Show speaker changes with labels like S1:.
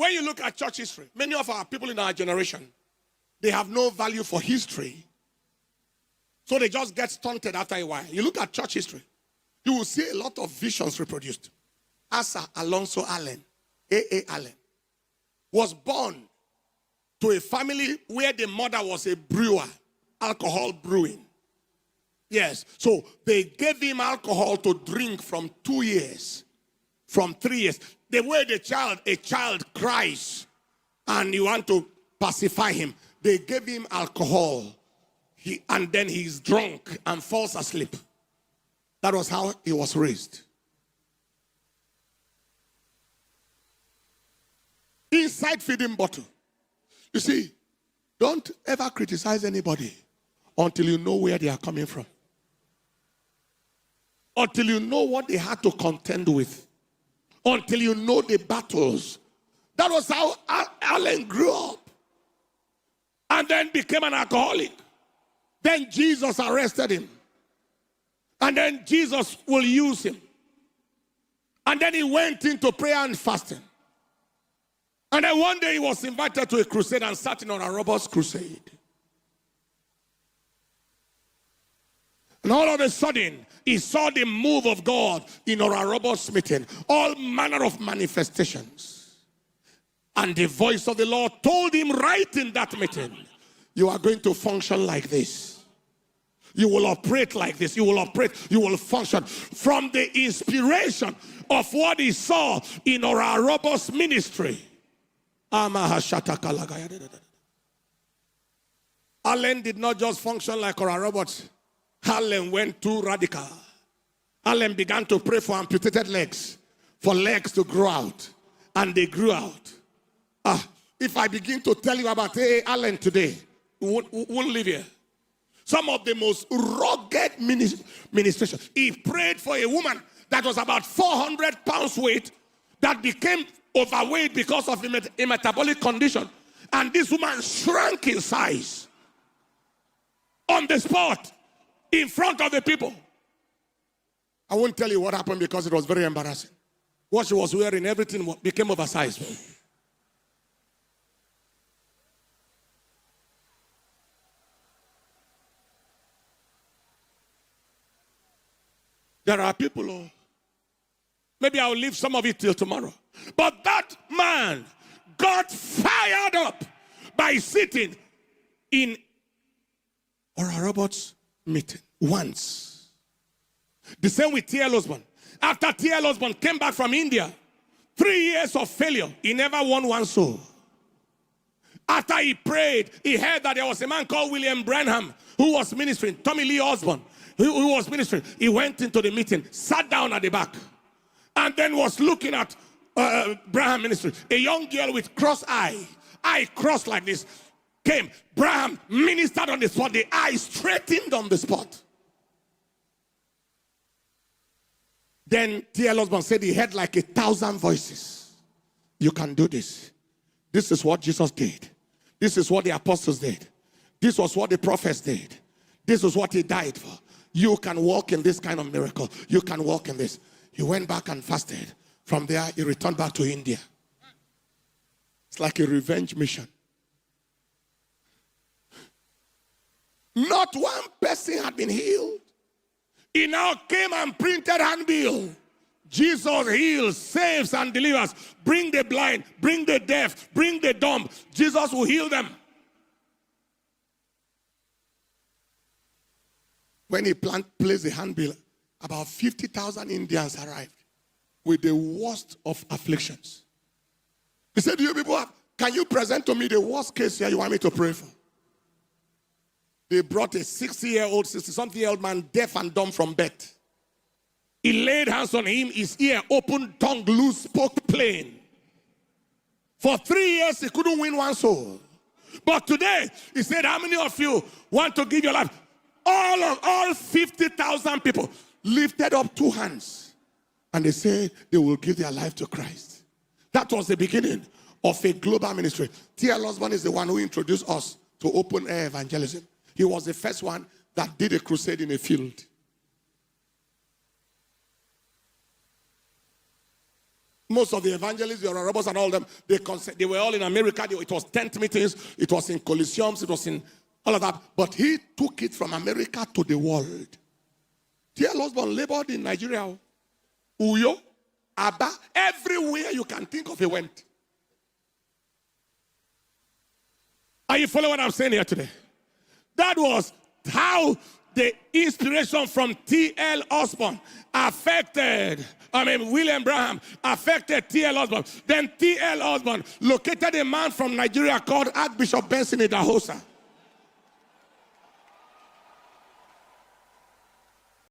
S1: When you look at church history, many of our people in our generation, they have no value for history. So they just get stunted after a while. You look at church history, you will see a lot of visions reproduced. Asa Alonso Allen, A.A. Allen, was born to a family where the mother was a brewer, alcohol brewing. Yes, so they gave him alcohol to drink from 2 years, from 3 years. The way a child cries and you want to pacify him, they gave him alcohol. And then he's drunk and falls asleep. That was how he was raised. Inside feeding bottle. You see, don't ever criticize anybody until you know where they are coming from. Until you know what they had to contend with. Until you know the battles. That was how Allen grew up. And then became an alcoholic. Then Jesus arrested him. And then Jesus will use him. And then he went into prayer and fasting. And then one day he was invited to a crusade and sat in on a robber's crusade. And all of a sudden, he saw the move of God in Oral Roberts' meeting. All manner of manifestations. And the voice of the Lord told him right in that meeting, you are going to function like this. You will operate like this. You will operate. You will function. From the inspiration of what he saw in Oral Roberts' ministry. Allen did not just function like Oral Roberts. Allen went too radical. Allen began to pray for amputated legs, for legs to grow out. And they grew out. If I begin to tell you about Allen today, we won't live here. Some of the most rugged ministrations. He prayed for a woman that was about 400 pounds weight that became overweight because of a metabolic condition. And this woman shrank in size on the spot in front of the people. I won't tell you what happened because it was very embarrassing. What she was wearing, everything became oversized. There are people, maybe I'll leave some of it till tomorrow. But that man got fired up by sitting in Oral Roberts' meeting once. The same with T.L. Osborn. After T.L. Osborn came back from India, 3 years of failure, he never won one soul. After he prayed, he heard that there was a man called William Branham who was ministering, Tommy Lee Osborn, who was ministering. He went into the meeting, sat down at the back, and then was looking at Branham ministry. A young girl with cross eye crossed like this, came. Branham ministered on the spot. The eye straightened on the spot. Then T.L. Osborn said he heard like 1,000 voices. You can do this. This is what Jesus did. This is what the apostles did. This was what the prophets did. This is what he died for. You can walk in this kind of miracle. You can walk in this. He went back and fasted. From there, he returned back to India. It's like a revenge mission. Not one person had been healed. He now came and printed handbill. Jesus heals, saves, and delivers. Bring the blind, bring the deaf, bring the dumb. Jesus will heal them. When he placed the handbill, about 50,000 Indians arrived with the worst of afflictions. He said, you people, can you present to me the worst case here you want me to pray for? They brought a 60-year-old, 60-something-year-old man, deaf and dumb from birth. He laid hands on him, his ear open, tongue loose, spoke plain. For 3 years, he couldn't win one soul. But today, he said, how many of you want to give your life? All 50,000 people lifted up 2 hands. And they said they will give their life to Christ. That was the beginning of a global ministry. T.L. Osborn is the one who introduced us to open air evangelism. He was the first one that did a crusade in a field. Most of the evangelists, the robbers and all them, they were all in America. It was tent meetings. It was in coliseums. It was in all of that. But he took it from America to the world. T.L. Osborn labored in Nigeria. Uyo, Aba, everywhere you can think of, he went. Are you following what I'm saying here today? That was how the inspiration from T.L. Osborn affected, William Branham affected T.L. Osborn. Then T.L. Osborn located a man from Nigeria called Archbishop Benson Idahosa.